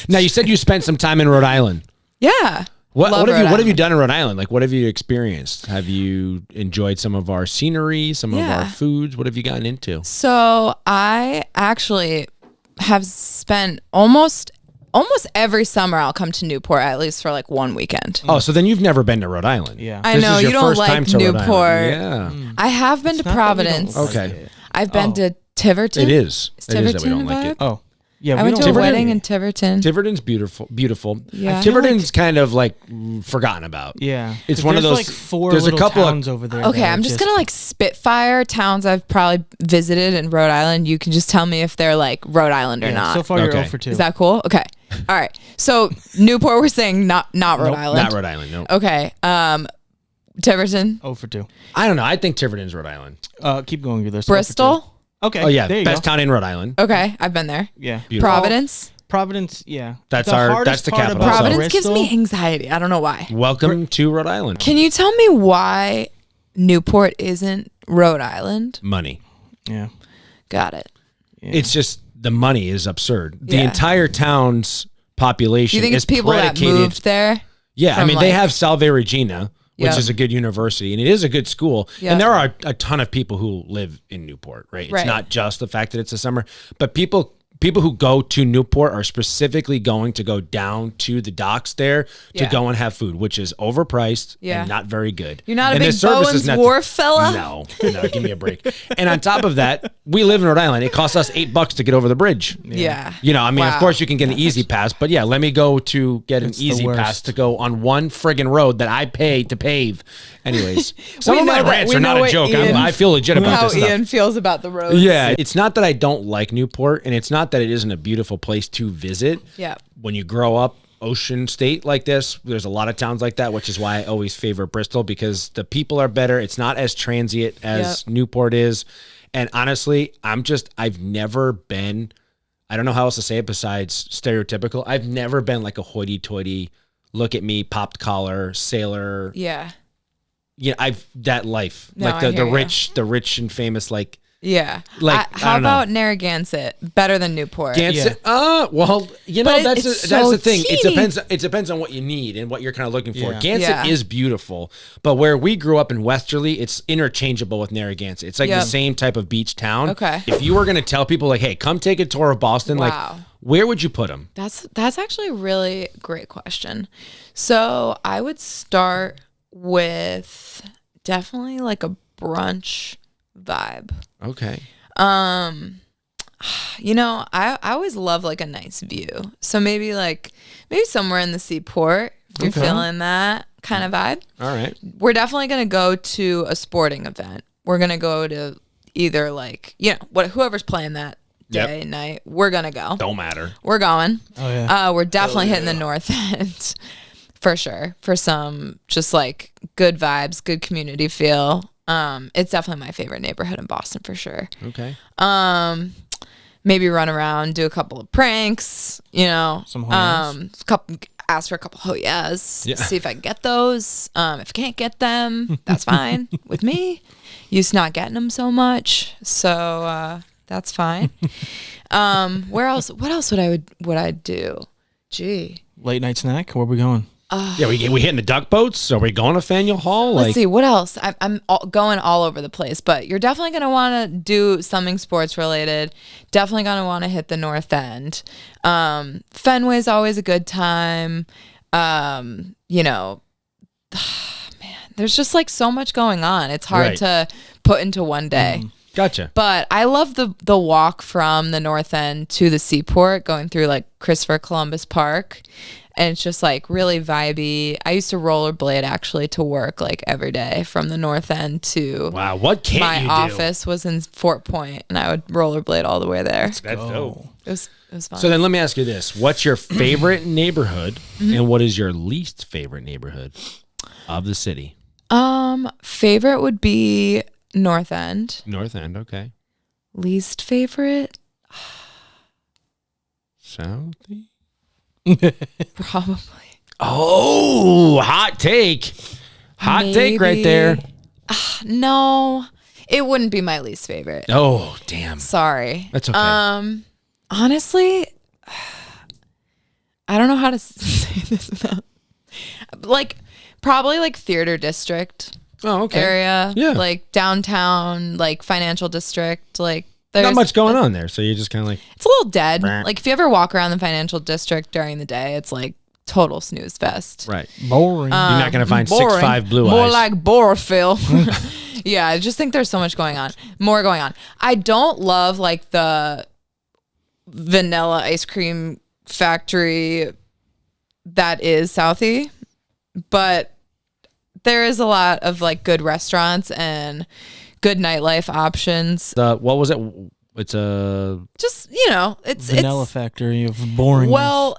Now, you said you spent some time in Rhode Island. Yeah. What have you done in Rhode Island? Like, what have you experienced? Have you enjoyed some of our scenery, some of our foods? What have you gotten into? So I actually have spent almost every summer I'll come to Newport at least for like one weekend. Oh, so then you've never been to Rhode Island. Yeah. I know you don't like Newport. Yeah. I have been to Providence. Okay. I've been to Tiverton. It is. Is It is that we Tiverton don't like a it. Oh. Yeah, I went to a wedding in Tiverton. Tiverton's beautiful. Yeah. Tiverton's kind of like forgotten about. Yeah. It's one of those. Like 4 there's little a couple towns over there. Okay, I'm just gonna like spitfire towns I've probably visited in Rhode Island. You can just tell me if they're like Rhode Island or not. So far, you're Okay. 0 for 2. Is that cool? Okay. All right. So Newport, we're saying not Rhode Island. Not Rhode Island. No. Okay. Tiverton. 0 for 2. I don't know. I think Tiverton's Rhode Island. Keep going through this. Bristol. Okay. Oh yeah, there you best go. town in Rhode Island. Okay, I've been there. Yeah. Beautiful. Providence. Yeah. That's The our- hardest that's the part capital. about Providence gives Bristol- me anxiety. I don't know why. Welcome to Rhode Island. Can you tell me why Newport isn't Rhode Island? Money. Yeah. Got it. It's just the money is absurd. The Yeah. entire town's population You think is it's people that predicated. moved there? Yeah, I from, mean they like- have Salve Regina, which Yep. is a good university, and it is a good school. Yep. And there are a ton of people who live in Newport, right? It's Right. not just the fact that it's the summer, but people who go to Newport are specifically going to go down to the docks there to Yeah. go and have food, which is overpriced Yeah. and not very good. You're not and a the big service Bowen's is not- Wharf fella? No, give me a break. And on top of that, we live in Rhode Island. It costs us $8 to get over the bridge. Yeah. You know, I mean, of Wow. course you can get an easy pass, but yeah, let me go to get an It's the easy worst. pass to go on one friggin' road that I pay to pave. Anyways, some We of my know that- rants we are not know a what joke. Ian- I feel legit about How this stuff. Ian feels about the roads. Yeah, it's not that I don't like Newport, and it's not that it isn't a beautiful place to visit. Yeah. When you grow up ocean state like this, there's a lot of towns like that, which is why I always favor Bristol because the people are better. It's not as transient as Newport is. And honestly, I've never been, I don't know how else to say it besides stereotypical. I've never been like a hoity-toity, look at me, popped collar, sailor. Yeah. Yeah, that life. No, like I the hear you. rich and famous, like Yeah. Like, I how don't know. about Narragansett? Better than Newport. Gansett. Well, you know, But that's it's that's so the thing. teeny. It depends on what you need and what you're kind of looking for. Yeah. Gansett Yeah. is beautiful, but where we grew up in Westerly, it's interchangeable with Narragansett. It's like Yep. the same type of beach town. Okay. If you were going to tell people like, "Hey, come take a tour of Boston," like, Wow. where would you put them? That's actually a really great question. So I would start with definitely like a brunch vibe. Okay. You know, I always love like a nice view. So maybe somewhere in the seaport, if you're Okay. feeling that kind of vibe. All right. We're definitely going to go to a sporting event. We're going to go to either like, you know, whoever's playing that Yep. day, night, we're going to go. Don't matter. We're going. Oh, yeah. We're definitely hitting the North End for sure. For some just like good vibes, good community feel. It's definitely my favorite neighborhood in Boston for sure. Okay. Maybe run around, do a couple of pranks, you know. Some hoyas. Ask for a couple hoyas. Yeah. See if I can get those. If I can't get them, that's fine with me. Used to not getting them so much, so that's fine. Where else? What else would I do? Gee. Late night snack. Where we going? Yeah, we hitting the duck boats. Are we going to Faneuil Hall? Let's see, what else? I'm going all over the place, but you're definitely going to want to do something sports related. Definitely going to want to hit the North End. Fenway's always a good time. You know, man, there's just like so much going on. It's hard Right. to put into one day. Gotcha. But I love the walk from the North End to the seaport, going through like Christopher Columbus Park. And it's just like really vibey. I used to rollerblade actually to work like every day from the North End to Wow, what can't my you do? office was in Fort Point, and I would rollerblade all the way there. That's dope. It was fun. So then let me ask you this. What's your favorite neighborhood Mm-hmm. and what is your least favorite neighborhood of the city? Favorite would be North End. North End, okay. Least favorite, Southie? probably. Oh, hot take. Hot take right there. No, it wouldn't be my least favorite. Oh, damn. Sorry. That's okay. Honestly, I don't know how to say this without, like, probably like theater district area. Yeah. Like downtown, like financial district. Like there's not much going on there. So you're just kind of like. It's a little dead. Like if you ever walk around the financial district during the day, it's like total snooze fest. Right. Boring. You're not going to find 6'5" blue More eyes. like Borophyll. Yeah, I just think there's so much going on. More going on. I don't love like the vanilla ice cream factory that is Southie, but there is a lot of like good restaurants and good nightlife options. What was it? It's a just, you know, it's vanilla factory of boring. Well,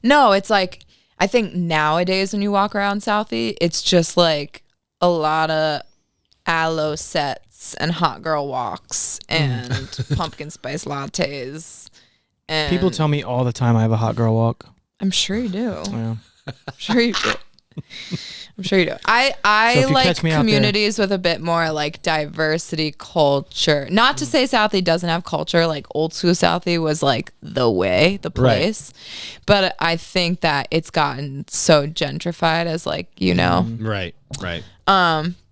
no, it's like I think nowadays when you walk around Southie, it's just like a lot of aloe sets and hot girl walks and pumpkin spice lattes. And people tell me all the time I have a hot girl walk. I'm sure you do. Yeah. I'm sure you do. I'm sure you do. I so like communities with a bit more like diversity culture. Not to say Southie doesn't have culture. Like old school Southie was like the place. Right. But I think that it's gotten so gentrified as like, you know. Right.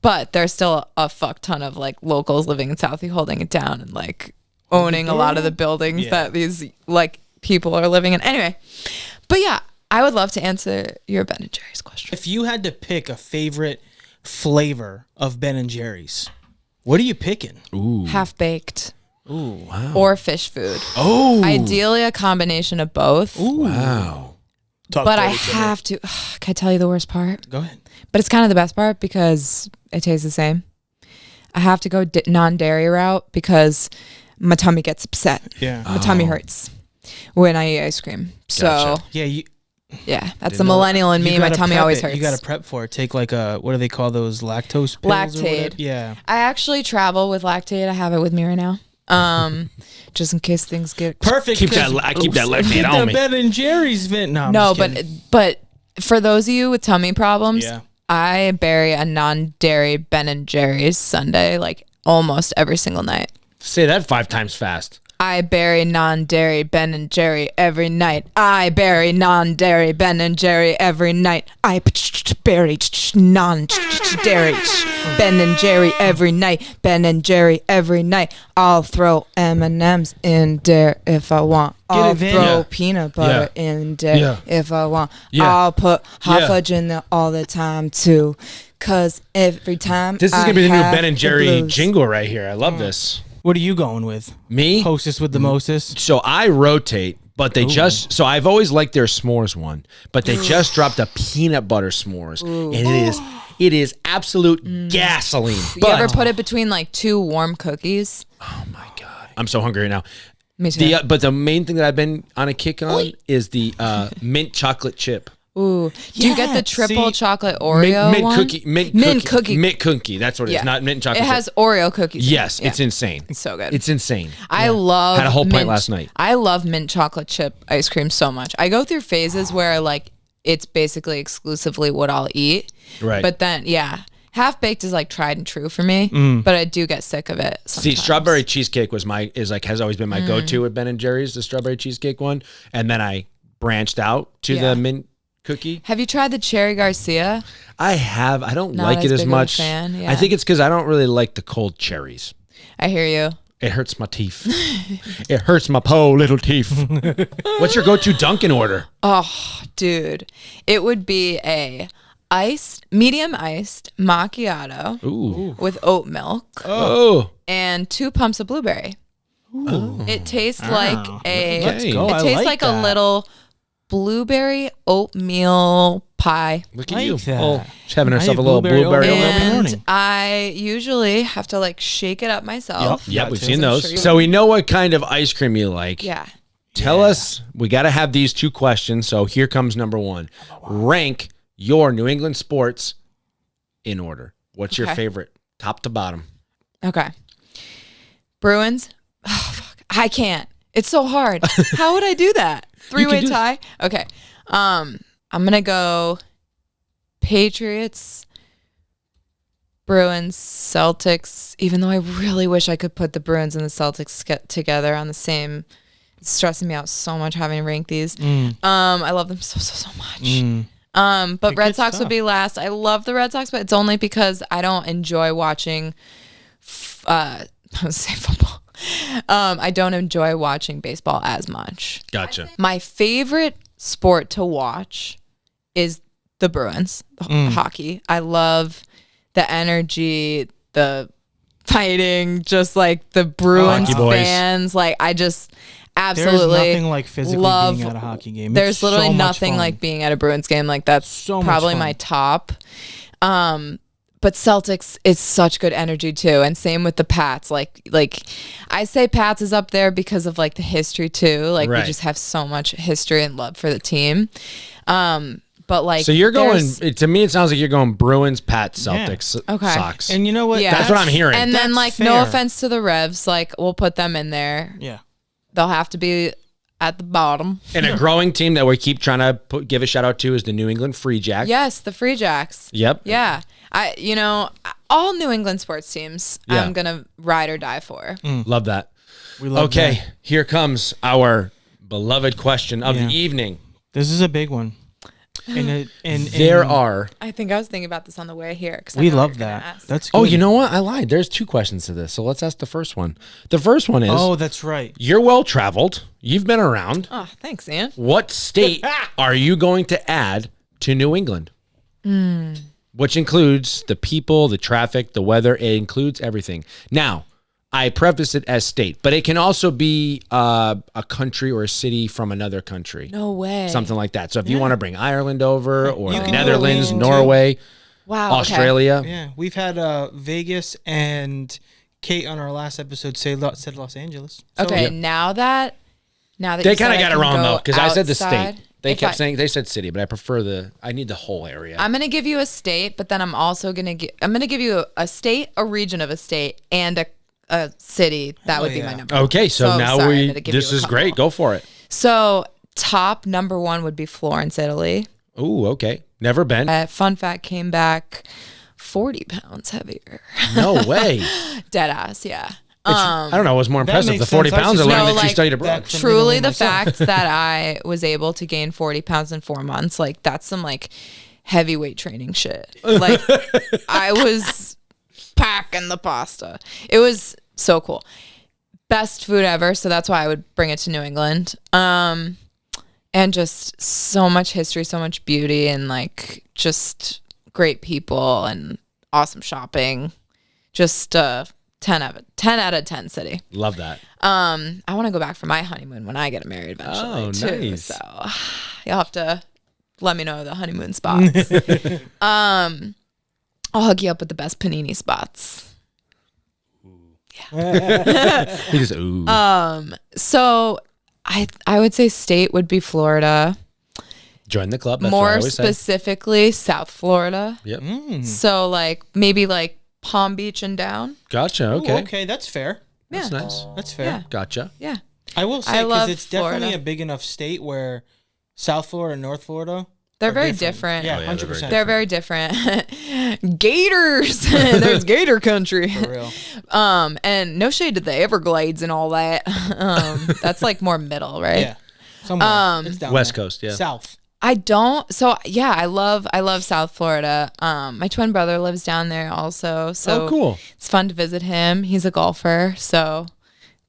But there's still a fuck ton of like locals living in Southie holding it down and like owning a lot of the buildings that these like people are living in. Anyway, but yeah, I would love to answer your Ben & Jerry's question. If you had to pick a favorite flavor of Ben & Jerry's, what are you picking? Ooh. Half-baked. Ooh, wow. Or fish food. Oh. Ideally a combination of both. Ooh. Wow. But I have to... Can I tell you the worst part? Go ahead. But it's kind of the best part because it tastes the same. I have to go non-dairy route because my tummy gets upset. Yeah. My tummy hurts when I eat ice cream. Gotcha. So... Yeah, that's the millennial in me. My tummy always hurts. You got to prep for it. Take like a, what do they call those, lactose pills? Lactaid. Yeah. I actually travel with Lactaid. I have it with me right now. Just in case things get perfect. I keep that Lactaid on me. Ben & Jerry's vent. No, but for those of you with tummy problems, I bury a non-dairy Ben & Jerry's sundae like almost every single night. Say that 5 times fast. I bury non-dairy Ben & Jerry every night. I bury non-dairy Ben & Jerry every night. I bury non-dairy Ben & Jerry every night. Ben & Jerry every night. I'll throw M&Ms in there if I want. I'll throw peanut butter in there if I want. I'll put hot fudge in there all the time too. Cause every time this is gonna be the new Ben & Jerry jingle right here. I love this. What are you going with? Me? Hostess with the mostest? So I rotate, but they so I've always liked their s'mores one, but they just dropped a peanut butter s'mores. And it is absolute gasoline. You ever put it between like 2 warm cookies? Oh my God. I'm so hungry right now. Me too. But the main thing that I've been on a kick on is the mint chocolate chip. Ooh, do you get the triple chocolate Oreo mint one? cookie, mint cookie. That's what it is. Not mint chocolate. It has Oreo cookies. Yes, it's insane. It's so good. It's insane. I love. Had a whole pint last night. I love mint chocolate chip ice cream so much. I go through phases where like it's basically exclusively what I'll eat. Right. But then half baked is like tried and true for me. But I do get sick of it sometimes. See, strawberry cheesecake has always been my go-to at Ben & Jerry's, the strawberry cheesecake one, and then I branched out to the mint cookie. Have you tried the Cherry Garcia? I have. I don't like it as much. I think it's because I don't really like the cold cherries. I hear you. It hurts my teeth. It hurts my little teeth. What's your go-to Dunkin' order? Oh, dude. It would be a medium iced macchiato with oat milk. Oh. And 2 pumps of blueberry. Ooh. It tastes like Let's go. It tastes like a little blueberry oatmeal pie. Look at you. She's having herself a little blueberry and I usually have to like shake it up myself. Yep, we've seen those. So we know what kind of ice cream you like. Yeah. Tell us, we got to have these 2 questions. So here comes number 1. Rank your New England sports in order. What's your favorite, top to bottom? Okay. Bruins. Oh, fuck. I can't. It's so hard. How would I do that? 3-way tie? Okay. I'm going to go Patriots, Bruins, Celtics, even though I really wish I could put the Bruins and the Celtics together on the same stressing me out so much having to rank these. I love them so much. But Red Sox would be last. I love the Red Sox, but it's only because I don't enjoy watching I was say football. I don't enjoy watching baseball as much. Gotcha. My favorite sport to watch is the Bruins, hockey. I love the energy, the fighting, just like the Bruins fans. Like I just absolutely there's nothing like physically love, being at a hockey game. There's It's literally so much nothing fun. like being at a Bruins game. Like that's So much probably fun. my top. But Celtics is such good energy too, and same with the Pats. Like I say Pats is up there because of like the history too. Like we just have so much history and love for the team. But like, so you're going. To me, it sounds like you're going Bruins, Pats, Celtics, Okay. Sox. And you know what? Yeah. That's what I'm hearing. And then That's like, fair. no offense to the Revs, like we'll put them in there. Yeah. They'll have to be at the bottom. And a growing team that we keep trying to give a shout out to is the New England Free Jacks. Yes, the Free Jacks. Yep. Yeah. All New England sports teams, Yeah. I'm going to ride or die for. Love that. We love Okay, that. here comes our beloved question of the evening. This is a big one. And There are. I think I was thinking about this on the way here. we love that. That's good. Oh, you know what? I lied. There's 2 questions to this. So let's ask the first one. The first one is, Oh, that's right. you're well traveled. You've been around. Oh, thanks, Ian. What state are you going to add to New England? Which includes the people, the traffic, the weather. It includes everything. Now, I preface it as state, but it can also be a country or a city from another country. No way. Something like that. So if you want to bring Ireland over or You can Netherlands, go Norway, Wow. okay. Australia. Yeah, we've had Vegas and Kate on our last episode said Los Angeles. So, Okay, now that They you kind said of got can it wrong go though, because I said the outside, state. They if kept saying they said city, but I prefer I need the whole area. I'm gonna give you a state, but then I'm also gonna give you a state, a region of a state, and a city. That would be my number. Okay, so now sorry, I gotta give this you a is couple. great. Go for it. So top number 1 would be Florence, Italy. Ooh, okay. Never been. Fun fact, came back 40 pounds heavier. No way. Dead ass, yeah. I don't know. What's more impressive, makes the 40 sense. I was pounds or just- learning No, that you like, studied abroad? From Truly Italy the myself. fact that I was able to gain 40 pounds in 4 months, like that's some like heavyweight training shit. Like I was packing the pasta. It was so cool. Best food ever, so that's why I would bring it to New England. And just so much history, so much beauty, and like just great people and awesome shopping. Just 10 out of 10 city. Love that. I want to go back for my honeymoon when I get married eventually Oh, too. nice. So you'll have to let me know the honeymoon spots. I'll hook you up with the best panini spots. He just ooh. So I would say state would be Florida. Join the club. That's what I More always say. specifically, South Florida. Yep. So like maybe like Palm Beach and down. Gotcha. Ooh, Okay. okay, that's fair. That's Yeah. nice. That's fair. Yeah. Gotcha. Yeah. I will I say love because it's definitely Florida. a big enough state where South Florida and North Florida They're are very different. Yeah, Oh, yeah, 100%. They're very different. Gators. There's Gator country. For real. And no shade to the Everglades and all that. That's like more middle, right? Yeah. Somewhere. It's down West there. Coast, yeah. South. I don't. So yeah, I love South Florida. My twin brother lives down there also. So Oh, cool. It's fun to visit him. He's a golfer, so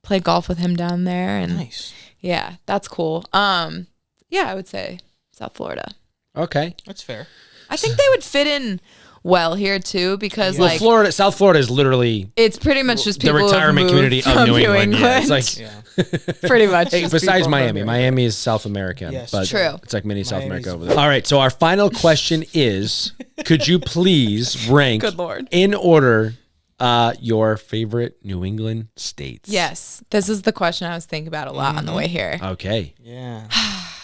play golf with him down there. And Nice. yeah, that's cool. Yeah, I would say South Florida. Okay. That's fair. I think they would fit in well here too because Well, like South Florida is literally it's pretty much just the people who have retirement moved community of from New England. Yeah, it's like Yeah. pretty much. hey, just besides people Miami. from- Miami is South America. Yes, but true. It's like mini South Miami's- America over there. All right. So our final question is: could you please rank Good Lord. in order your favorite New England states? Yes, this is the question I was thinking about a lot on the way here. Okay. Yeah.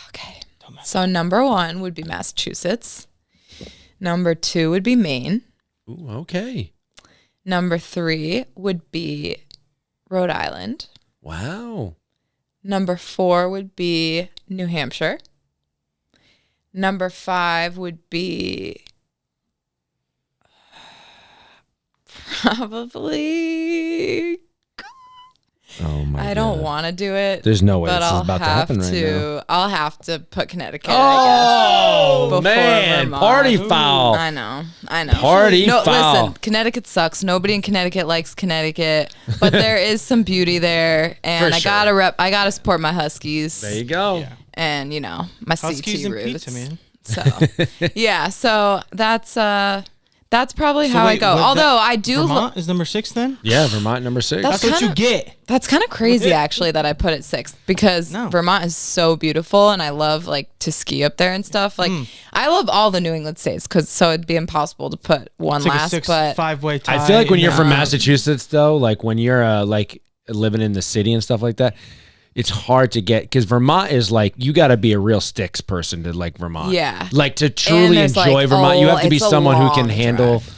Okay. So number 1 would be Massachusetts. Number 2 would be Maine. Ooh, okay. Number 3 would be Rhode Island. Wow. Number 4 would be New Hampshire. Number 5 would be probably Oh my I don't God. want to do it. There's no way but this is I'll about to have happen right now. I'll have to put Connecticut. I guess, before Man, Vermont. party foul. I know. Party foul. Listen, Connecticut sucks. Nobody in Connecticut likes Connecticut, but there is some beauty there, and For I sure. gotta support my Huskies. There you go. Yeah. And my Huskies CT and roots. pizza, man. So yeah, so that's probably So how wait, I go. what, Although I do Vermont is number 6 then? Yeah, Vermont number 6. That's That's what you kinda- get. That's kind of crazy actually that I put it 6th because No. Vermont is so beautiful and I love like to ski up there and stuff. Like I love all the New England states so it'd be impossible to put one It's like last. a But 5-way tie. I feel like when you're from No. Massachusetts, though, like when you're like living in the city and stuff like that, it's hard to get because Vermont is like you got to be a real sticks person to like Vermont. Yeah. like to truly there's, enjoy like, Vermont, you have to be it's a someone who can long handle drive.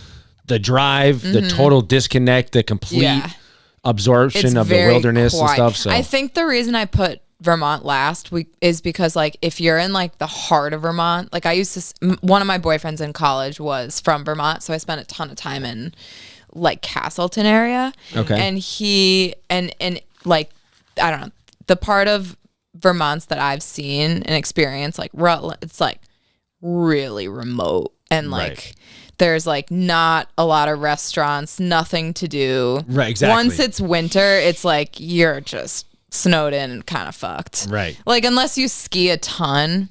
the drive, the total disconnect, the complete Yeah. absorption it's of the very wilderness quiet. and stuff. So I think the reason I put Vermont last is because like if you're in like the heart of Vermont, like I used to one of my boyfriends in college was from Vermont, so I spent a ton of time in like Castleton area. Okay. And he and like I don't know, the part of Vermont's that I've seen and experienced, like Rutland, it's like really remote and like Right. there's like not a lot of restaurants, nothing to do. Right, exactly. Once it's winter, it's like you're just snowed in and kind of fucked. Right. Like unless you ski a ton,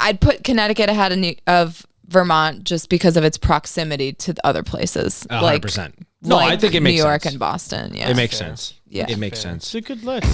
I'd put Connecticut ahead of Vermont just because of its proximity to the other places. 100%. No, I like think it makes New York sense. and Boston. Yeah, It makes sense. Yeah. It makes sense. It's a good list.